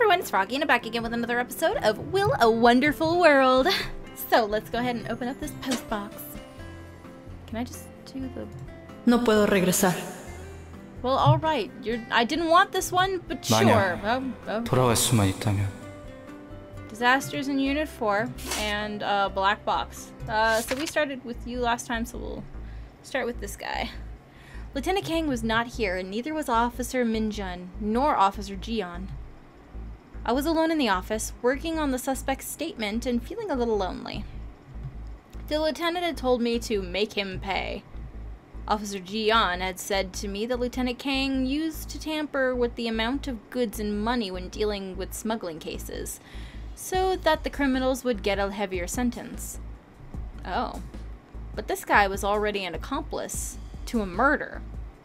everyone, it's Froggy and I'm back again with another episode of Will a Wonderful World. So let's go ahead and open up this post box. Can I just do the... No puedo regresar. Well, alright. I didn't want this one, but sure. 돌아갈 수만 있다면. Disasters in Unit 4 and Black Box. So we started with you last time, so we'll start with this guy. Lieutenant Kang was not here, and neither was Officer Minjun, nor Officer Jian. I was alone in the office, working on the suspect's statement and feeling a little lonely. The lieutenant had told me to make him pay. Officer Jian had said to me that Lieutenant Kang used to tamper with the amount of goods and money when dealing with smuggling cases, so that the criminals would get a heavier sentence. Oh. But this guy was already an accomplice to a murder.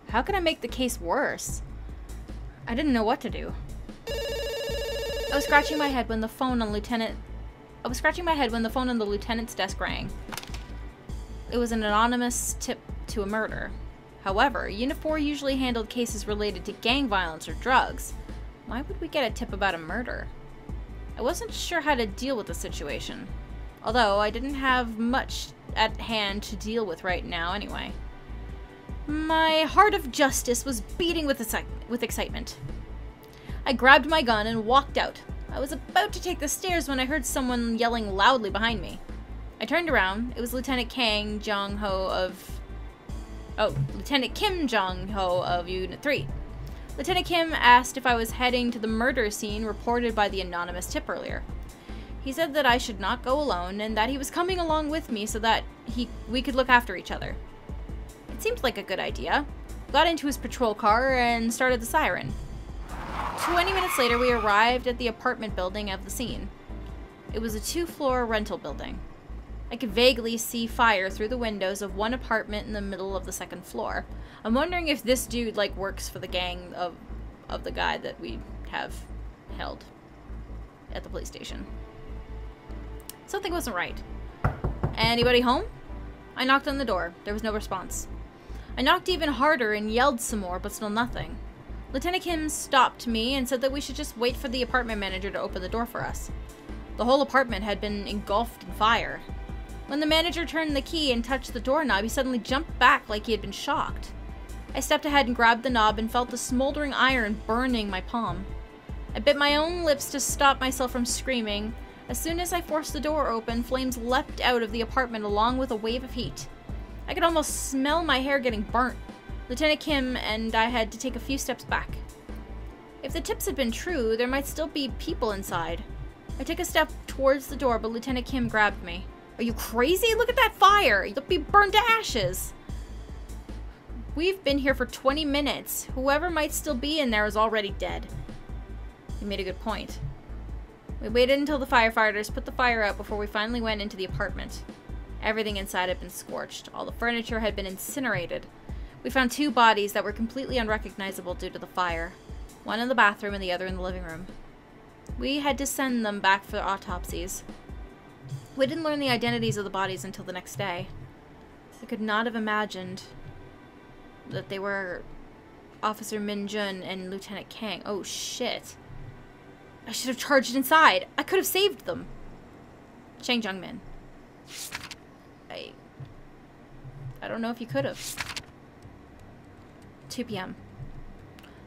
How could I make the case worse? I didn't know what to do. I was scratching my head when the phone on the lieutenant's desk rang. It was an anonymous tip to a murder. However, Unit 4 usually handled cases related to gang violence or drugs. Why would we get a tip about a murder? I wasn't sure how to deal with the situation. Although, I didn't have much at hand to deal with right now anyway. My heart of justice was beating with excitement. I grabbed my gun and walked out. I was about to take the stairs when I heard someone yelling loudly behind me. I turned around. It was Lieutenant Kim Jong-ho of Unit 3. Lieutenant Kim asked if I was heading to the murder scene reported by the anonymous tip earlier. He said that I should not go alone and that he was coming along with me so that we could look after each other. It seemed like a good idea. Got into his patrol car and started the siren. 20 minutes later, we arrived at the apartment building of the scene. It was a 2-floor rental building. I could vaguely see fire through the windows of one apartment in the middle of the 2nd floor. I'm wondering if this dude, like, works for the gang of the guy that we have held at the police station. Something wasn't right. Anybody home? I knocked on the door. There was no response. I knocked even harder and yelled some more, but still nothing. Lieutenant Kim stopped me and said that we should just wait for the apartment manager to open the door for us. The whole apartment had been engulfed in fire. When the manager turned the key and touched the doorknob, he suddenly jumped back like he had been shocked. I stepped ahead and grabbed the knob and felt the smoldering iron burning my palm. I bit my own lips to stop myself from screaming. As soon as I forced the door open, flames leapt out of the apartment along with a wave of heat. I could almost smell my hair getting burnt. Lieutenant Kim and I had to take a few steps back. If the tips had been true, there might still be people inside. I took a step towards the door, but Lieutenant Kim grabbed me. Are you crazy? Look at that fire! You'll be burned to ashes! We've been here for 20 minutes. Whoever might still be in there is already dead. You made a good point. We waited until the firefighters put the fire out before we finally went into the apartment. Everything inside had been scorched. All the furniture had been incinerated. We found 2 bodies that were completely unrecognizable due to the fire. One in the bathroom and the other in the living room. We had to send them back for autopsies. We didn't learn the identities of the bodies until the next day. I could not have imagined that they were Officer Minjun and Lieutenant Kang. Oh shit. I should have charged inside. I could have saved them. Chang Jung-min. I don't know if you could have. 2 p.m.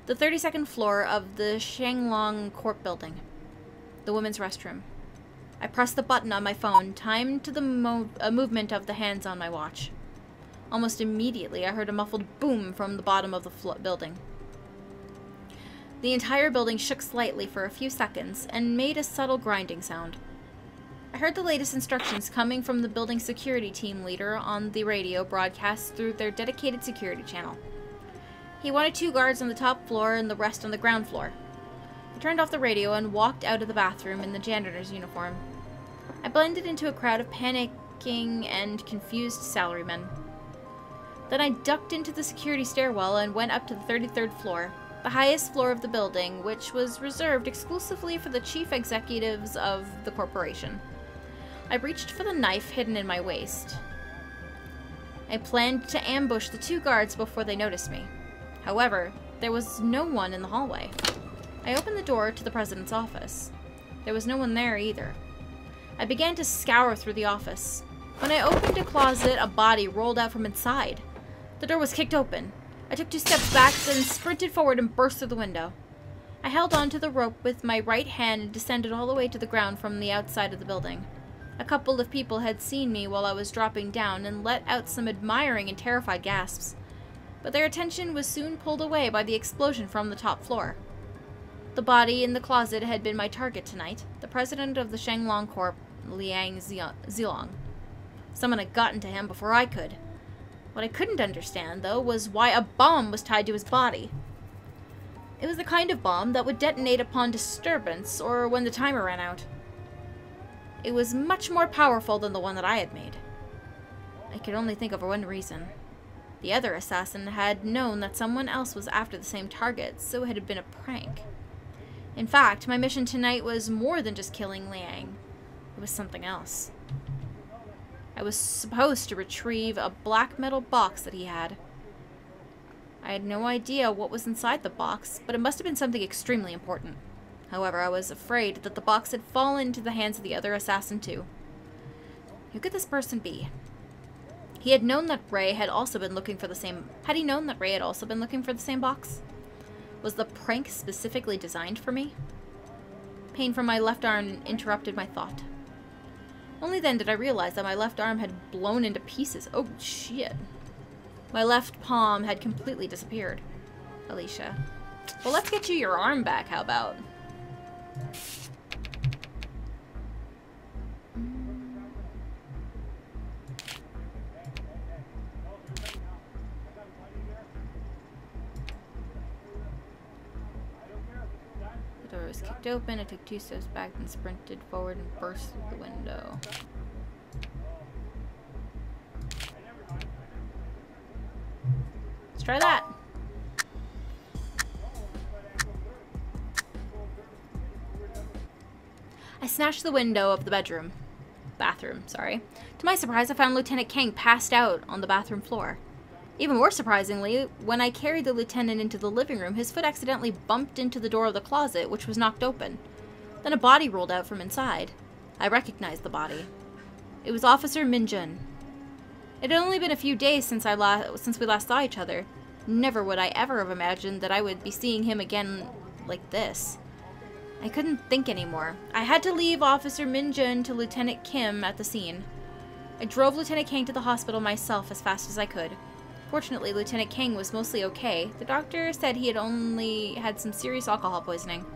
The 32nd floor of the Shanglong Court building. The women's restroom. I pressed the button on my phone, timed to the movement of the hands on my watch. Almost immediately, I heard a muffled boom from the bottom of the building. The entire building shook slightly for a few seconds and made a subtle grinding sound. I heard the latest instructions coming from the building security team leader on the radio broadcast through their dedicated security channel. He wanted 2 guards on the top floor and the rest on the ground floor. I turned off the radio and walked out of the bathroom in the janitor's uniform. I blended into a crowd of panicking and confused salarymen. Then I ducked into the security stairwell and went up to the 33rd floor, the highest floor of the building, which was reserved exclusively for the chief executives of the corporation. I reached for the knife hidden in my waist. I planned to ambush the 2 guards before they noticed me. However, there was no one in the hallway. I I opened the door to the president's office. There was no one there either. I began to scour through the office. When I opened a closet, a body rolled out from inside. The door was kicked open. I took 2 steps back, then sprinted forward and burst through the window. I held on to the rope with my right hand and descended all the way to the ground from the outside of the building. A couple of people had seen me while I was dropping down and let out some admiring and terrified gasps. But their attention was soon pulled away by the explosion from the top floor. The body in the closet had been my target tonight, the president of the Shenglong Corp, Liang Zilong. Someone had gotten to him before I could. What I couldn't understand, though, was why a bomb was tied to his body. It was the kind of bomb that would detonate upon disturbance or when the timer ran out. It was much more powerful than the one that I had made. I could only think of one reason. The other assassin had known that someone else was after the same target, so it had been a prank. In fact, my mission tonight was more than just killing Liang. It was something else. I was supposed to retrieve a black metal box that he had. I had no idea what was inside the box, but it must have been something extremely important. However, I was afraid that the box had fallen into the hands of the other assassin too. Who could this person be? He had known that Ray had also been looking for the same... Had he known that Ray had also been looking for the same box? Was the prank specifically designed for me? Pain from my left arm interrupted my thought. Only then did I realize that my left arm had blown into pieces. Oh, shit. My left palm had completely disappeared. Alicia. Well, let's get you your arm back, how about? The door was kicked open. I took 2 steps back and sprinted forward and burst through the window. Let's try that. I smashed the window of the bathroom, sorry. To my surprise, I found Lieutenant Kang passed out on the bathroom floor. Even more surprisingly, when I carried the lieutenant into the living room, his foot accidentally bumped into the door of the closet, which was knocked open. Then a body rolled out from inside. I recognized the body. It was Officer Minjun. It had only been a few days since we last saw each other. Never would I ever have imagined that I would be seeing him again like this. I couldn't think anymore. I had to leave Officer Minjun to Lieutenant Kim at the scene. I drove Lieutenant Kang to the hospital myself as fast as I could. Fortunately, Lieutenant Kang was mostly okay. The doctor said he had only had some serious alcohol poisoning.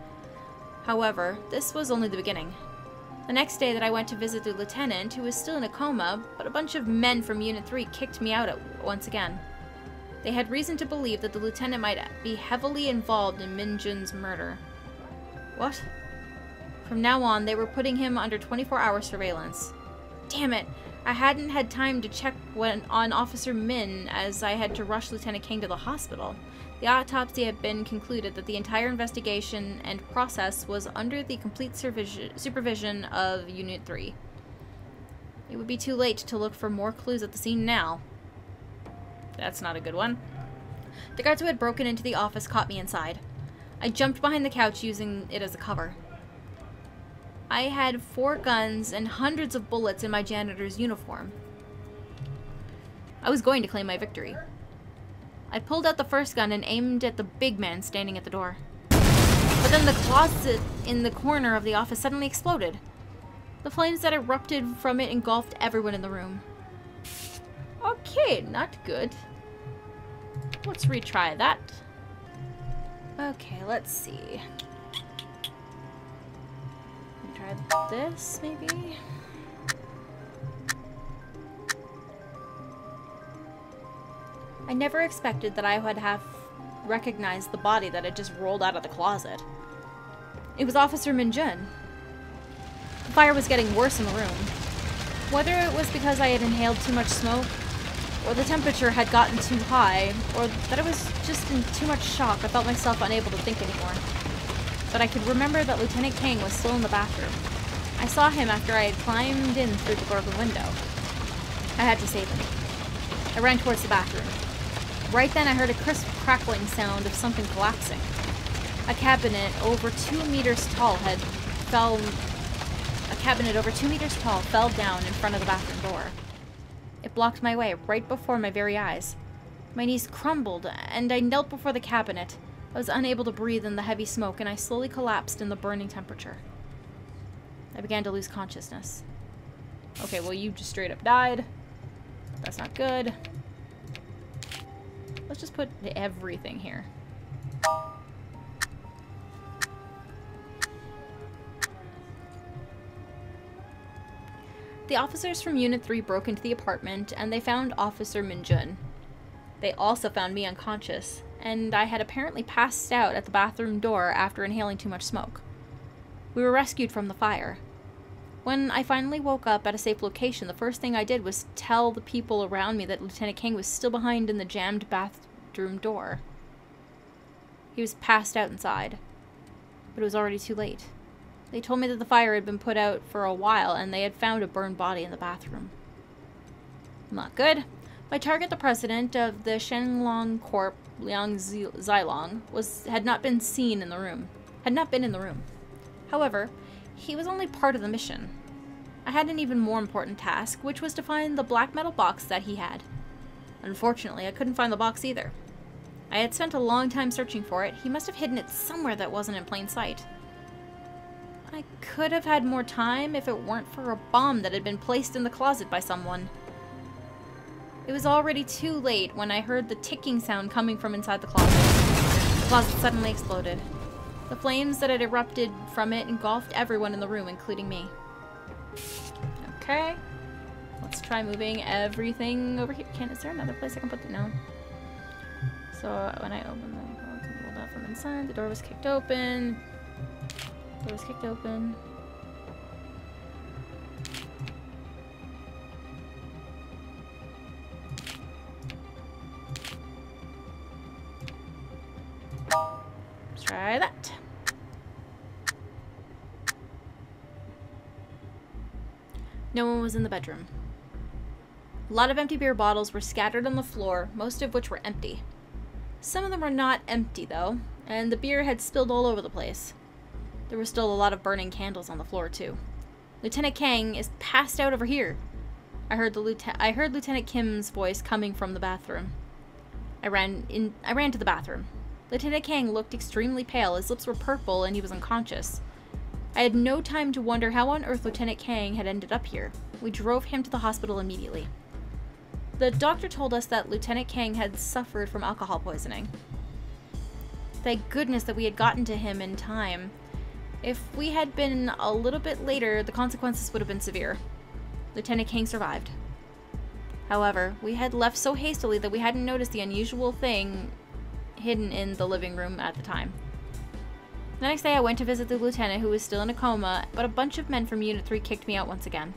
However, this was only the beginning. The next day that I went to visit the lieutenant, who was still in a coma, but a bunch of men from Unit 3 kicked me out once again. They had reason to believe that the lieutenant might be heavily involved in Minjun's murder. What? From now on, they were putting him under 24-hour surveillance. Damn it! I hadn't had time to check on Officer Min, as I had to rush Lieutenant Kang to the hospital. The autopsy had been concluded that the entire investigation and process was under the complete supervision of Unit 3. It would be too late to look for more clues at the scene now. That's not a good one. The guards who had broken into the office caught me inside. I jumped behind the couch using it as a cover. I had 4 guns and hundreds of bullets in my janitor's uniform. I was going to claim my victory. I pulled out the first gun and aimed at the big man standing at the door. But then the closet in the corner of the office suddenly exploded. The flames that erupted from it engulfed everyone in the room. Okay, not good. Let's retry that. Okay, let's see. Try this, maybe? I never expected that I would have recognized the body that had just rolled out of the closet. It was Officer Minjun. The fire was getting worse in the room. Whether it was because I had inhaled too much smoke, or the temperature had gotten too high, or that I was just in too much shock, I felt myself unable to think anymore. But I could remember that Lieutenant Kang was still in the bathroom. I saw him after I had climbed in through the door of the window. I had to save him. I ran towards the bathroom. Right then I heard a crisp crackling sound of something collapsing. A cabinet over 2 meters tall fell down in front of the bathroom door. It blocked my way right before my very eyes. My knees crumbled, and I knelt before the cabinet. I was unable to breathe in the heavy smoke, and I slowly collapsed in the burning temperature. I began to lose consciousness. Okay, well, you just straight up died. That's not good. Let's just put everything here. The officers from Unit 3 broke into the apartment, and they found Officer Minjun. They also found me unconscious, and I had apparently passed out at the bathroom door after inhaling too much smoke. We were rescued from the fire. When I finally woke up at a safe location, the first thing I did was tell the people around me that Lieutenant King was still behind in the jammed bathroom door. He was passed out inside, but it was already too late. They told me that the fire had been put out for a while, and they had found a burned body in the bathroom. Not good. My target, the president of the Shenlong Corp, Liang Zilong, had not been in the room. However, he was only part of the mission. I had an even more important task, which was to find the black metal box that he had. Unfortunately, I couldn't find the box either. I had spent a long time searching for it. He must have hidden it somewhere that wasn't in plain sight. I could have had more time if it weren't for a bomb that had been placed in the closet by someone. It was already too late when I heard the ticking sound coming from inside the closet. The closet suddenly exploded. The flames that had erupted from it engulfed everyone in the room, including me. Okay. Let's try moving everything over here. Is there another place I can put it? No. So when I opened the pulled out from inside, the door was kicked open. Let's try that. No one was in the bedroom. A lot of empty beer bottles were scattered on the floor, most of which were empty. Some of them were not empty, though, and the beer had spilled all over the place. There were still a lot of burning candles on the floor, too. Lieutenant Kang is passed out over here. I heard Lieutenant Kim's voice coming from the bathroom. I ran to the bathroom. Lieutenant Kang looked extremely pale. His lips were purple, and he was unconscious. I had no time to wonder how on earth Lieutenant Kang had ended up here. We drove him to the hospital immediately. The doctor told us that Lieutenant Kang had suffered from alcohol poisoning. Thank goodness that we had gotten to him in time. If we had been a little bit later, the consequences would have been severe. Lieutenant Kang survived. However, we had left so hastily that we hadn't noticed the unusual thing hidden in the living room at the time. The next day I went to visit the lieutenant, who was still in a coma, but a bunch of men from Unit 3 kicked me out once again.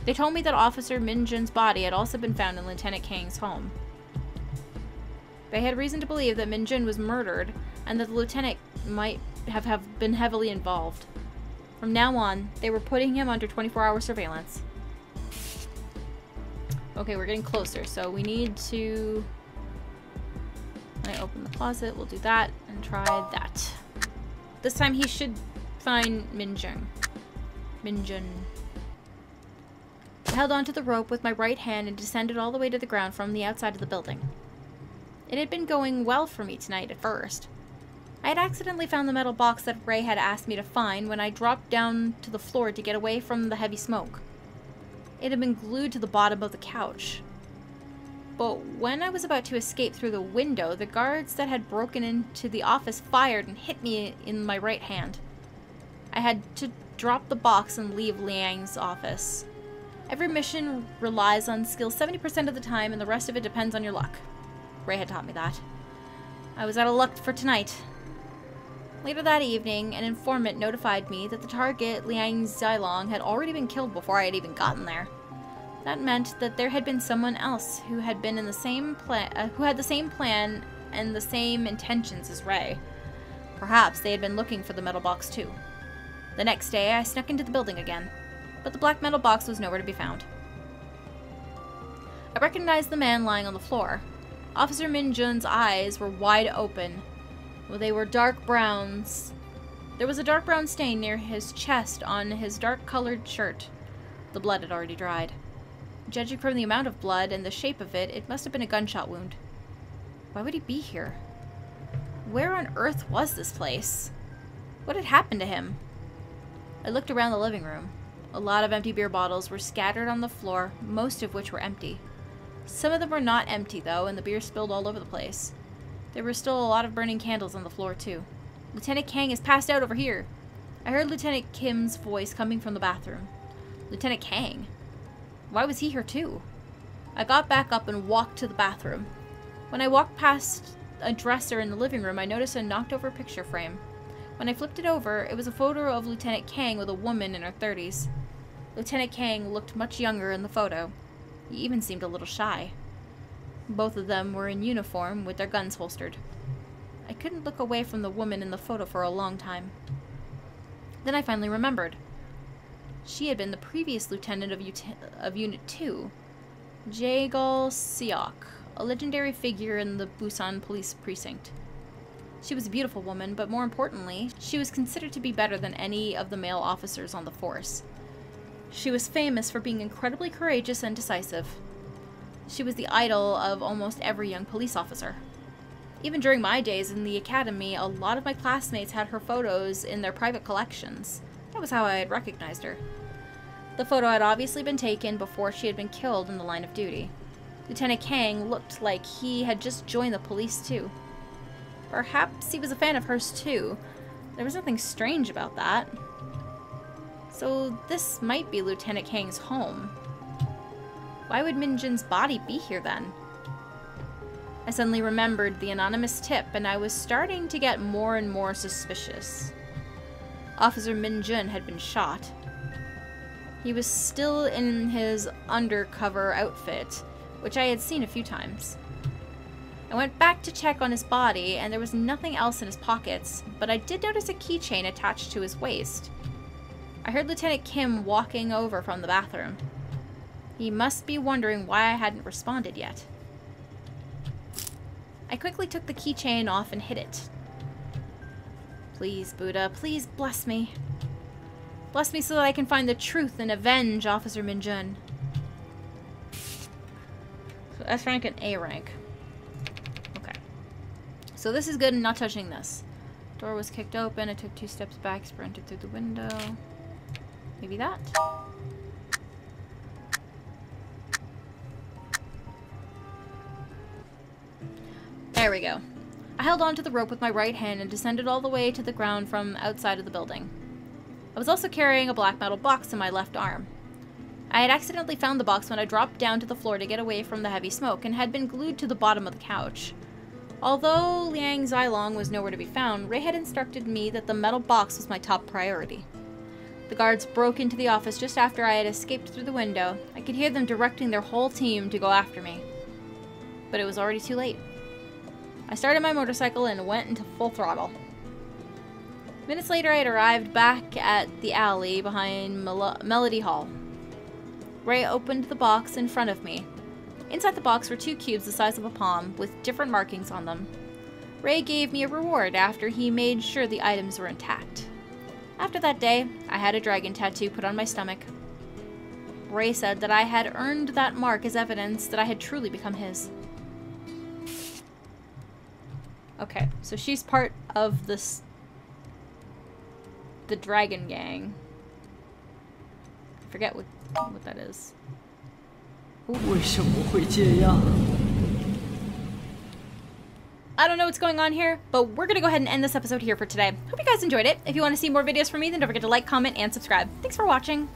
They told me that Officer Minjun's body had also been found in Lieutenant Kang's home. They had reason to believe that Minjun was murdered, and that the lieutenant might have been heavily involved. From now on, they were putting him under 24-hour surveillance. Okay, we're getting closer, so we need to... When I open the closet, we'll do that, and try that. This time he should find Minjun. I held onto the rope with my right hand and descended all the way to the ground from the outside of the building. It had been going well for me tonight at first. I had accidentally found the metal box that Ray had asked me to find when I dropped down to the floor to get away from the heavy smoke. It had been glued to the bottom of the couch. But when I was about to escape through the window, the guards that had broken into the office fired and hit me in my right hand. I had to drop the box and leave Liang's office. Every mission relies on skill 70% of the time, and the rest of it depends on your luck. Ray had taught me that. I was out of luck for tonight. Later that evening, an informant notified me that the target, Liang Zilong, had already been killed before I had even gotten there. That meant that there had been someone else who had been in the same who had the same plan and the same intentions as Ray. Perhaps they had been looking for the metal box too. The next day, I snuck into the building again, but the black metal box was nowhere to be found. I recognized the man lying on the floor. Officer Minjun's eyes were wide open. Well, they were dark browns. There was a dark brown stain near his chest on his dark-colored shirt. The blood had already dried. Judging from the amount of blood and the shape of it, it must have been a gunshot wound. Why would he be here? Where on earth was this place? What had happened to him? I looked around the living room. A lot of empty beer bottles were scattered on the floor, most of which were empty. Some of them were not empty, though, and the beer spilled all over the place. There were still a lot of burning candles on the floor, too. Lieutenant Kang is passed out over here. I heard Lieutenant Kim's voice coming from the bathroom. Lieutenant Kang? Why was he here, too? I got back up and walked to the bathroom. When I walked past a dresser in the living room, I noticed a knocked-over picture frame. When I flipped it over, it was a photo of Lieutenant Kang with a woman in her 30s. Lieutenant Kang looked much younger in the photo. He even seemed a little shy. Both of them were in uniform with their guns holstered. I couldn't look away from the woman in the photo for a long time. Then I finally remembered. She had been the previous lieutenant of Unit 2, Jae-gal Seok, a legendary figure in the Busan police precinct. She was a beautiful woman, but more importantly, she was considered to be better than any of the male officers on the force. She was famous for being incredibly courageous and decisive. She was the idol of almost every young police officer. Even during my days in the academy, a lot of my classmates had her photos in their private collections. That was how I had recognized her. The photo had obviously been taken before she had been killed in the line of duty. Lieutenant Kang looked like he had just joined the police too. Perhaps he was a fan of hers too. There was nothing strange about that. So this might be Lieutenant Kang's home. Why would Min-jun's body be here then? I suddenly remembered the anonymous tip, and I was starting to get more and more suspicious. Officer Min-jun had been shot. He was still in his undercover outfit, which I had seen a few times. I went back to check on his body, and there was nothing else in his pockets, but I did notice a keychain attached to his waist. I heard Lieutenant Kim walking over from the bathroom. He must be wondering why I hadn't responded yet. I quickly took the keychain off and hid it. Please, Buddha, please bless me. Bless me so that I can find the truth and avenge Officer Min-jun. So S rank and A rank. Okay. So this is good and not touching this. Door was kicked open. I took 2 steps back, sprinted through the window. Maybe that? There we go. I held onto the rope with my right hand and descended all the way to the ground from outside of the building. I was also carrying a black metal box in my left arm. I had accidentally found the box when I dropped down to the floor to get away from the heavy smoke and had been glued to the bottom of the couch. Although Liang Zilong was nowhere to be found, Ray had instructed me that the metal box was my top priority. The guards broke into the office just after I had escaped through the window. I could hear them directing their whole team to go after me. But it was already too late. I started my motorcycle and went into full throttle. Minutes later, I had arrived back at the alley behind Melody Hall. Ray opened the box in front of me. Inside the box were 2 cubes the size of a palm with different markings on them. Ray gave me a reward after he made sure the items were intact. After that day, I had a dragon tattoo put on my stomach. Ray said that I had earned that mark as evidence that I had truly become his. Okay, so she's part of the dragon gang. I forget what that is. I don't know what's going on here, but we're gonna go ahead and end this episode here for today. Hope you guys enjoyed it. If you want to see more videos from me, then don't forget to like, comment, and subscribe. Thanks for watching.